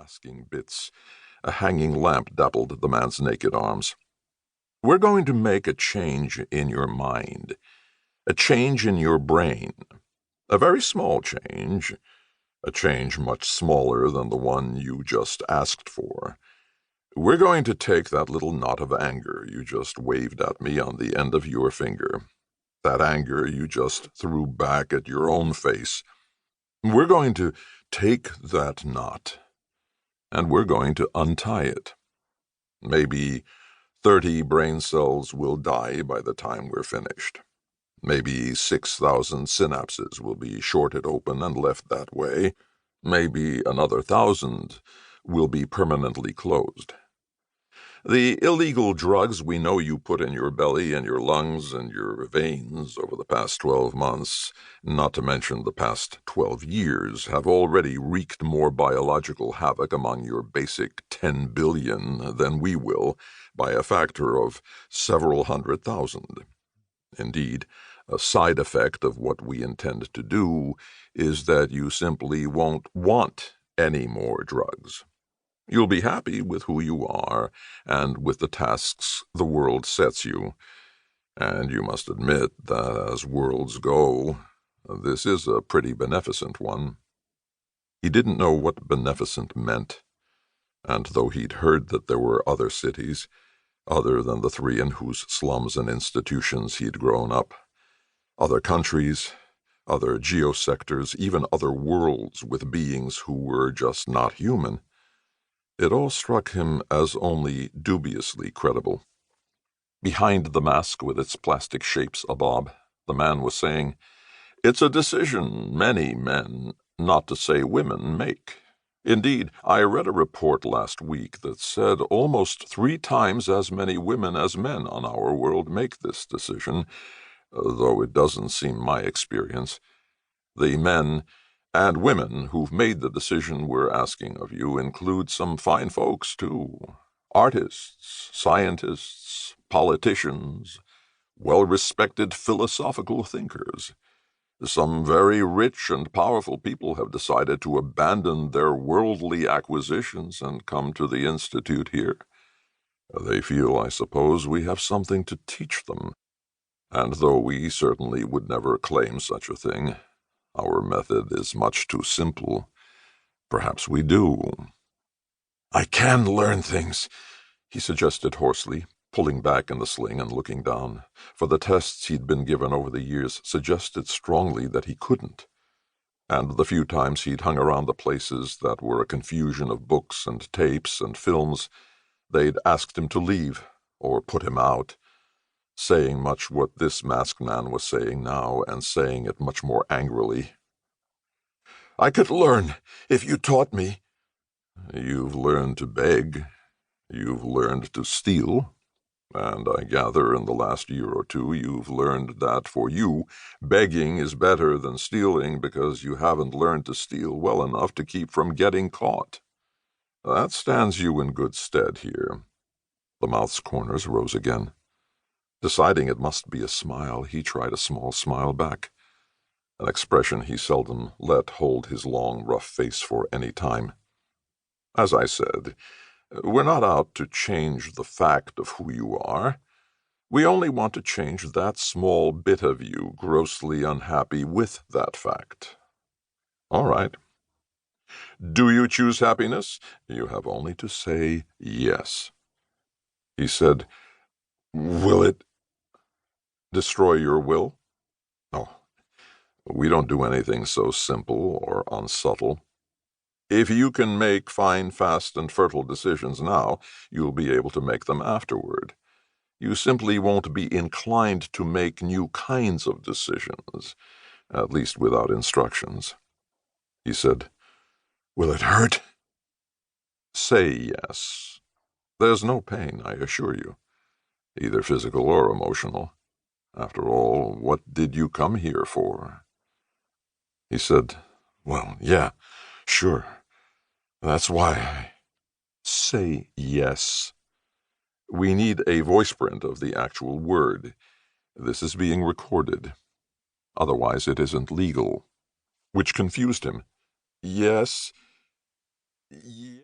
basking bits. A hanging lamp dappled the man's naked arms. "We're going to make a change in your mind, a change in your brain. A very small change, a change much smaller than the one you just asked for. We're going to take that little knot of anger you just waved at me on the end of your finger, that anger you just threw back at your own face. We're going to take that knot, and we're going to untie it. Maybe 30 brain cells will die by the time we're finished. Maybe 6,000 synapses will be shorted open and left that way. Maybe another 1,000 will be permanently closed. The illegal drugs we know you put in your belly and your lungs and your veins over the past 12 months, not to mention the past 12 years, have already wreaked more biological havoc among your basic 10 billion than we will, by a factor of several 100,000. Indeed, a side effect of what we intend to do is that you simply won't want any more drugs. You'll be happy with who you are and with the tasks the world sets you. And you must admit that as worlds go, this is a pretty beneficent one." He didn't know what beneficent meant, and though he'd heard that there were other cities, other than the three in whose slums and institutions he'd grown up, other countries, other geosectors, even other worlds with beings who were just not human, it all struck him as only dubiously credible. Behind the mask with its plastic shapes abob, the man was saying, "It's a decision many men, not to say women, make. Indeed, I read a report last week that said almost 3 times as many women as men on our world make this decision, though it doesn't seem my experience. The men and women who've made the decision we're asking of you include some fine folks, too. Artists, scientists, politicians, well-respected philosophical thinkers. Some very rich and powerful people have decided to abandon their worldly acquisitions and come to the Institute here. They feel, I suppose, we have something to teach them, and though we certainly would never claim such a thing, our method is much too simple. Perhaps we do." "I can learn things," he suggested hoarsely, pulling back in the sling and looking down, for the tests he'd been given over the years suggested strongly that he couldn't, and the few times he'd hung around the places that were a confusion of books and tapes and films, they'd asked him to leave or put him out, saying much what this masked man was saying now, and saying it much more angrily. "I could learn if you taught me." "You've learned to beg. You've learned to steal. And I gather in the last year or two you've learned that for you, begging is better than stealing because you haven't learned to steal well enough to keep from getting caught. That stands you in good stead here." The mouth's corners rose again. Deciding it must be a smile, he tried a small smile back, an expression he seldom let hold his long, rough face for any time. "As I said, we're not out to change the fact of who you are. We only want to change that small bit of you grossly unhappy with that fact. All right. Do you choose happiness? You have only to say yes." He said, "Will it destroy your will?" "Oh, we don't do anything so simple or unsubtle. If you can make fine, fast, and fertile decisions now, you'll be able to make them afterward. You simply won't be inclined to make new kinds of decisions, at least without instructions." He said, "Will it hurt?" "Say yes. There's no pain, I assure you, either physical or emotional. After all, what did you come here for?" He said, "Well, yeah, sure. That's why I—" "Say yes. We need a voice print of the actual word. This is being recorded. Otherwise it isn't legal." Which confused him. "Yes.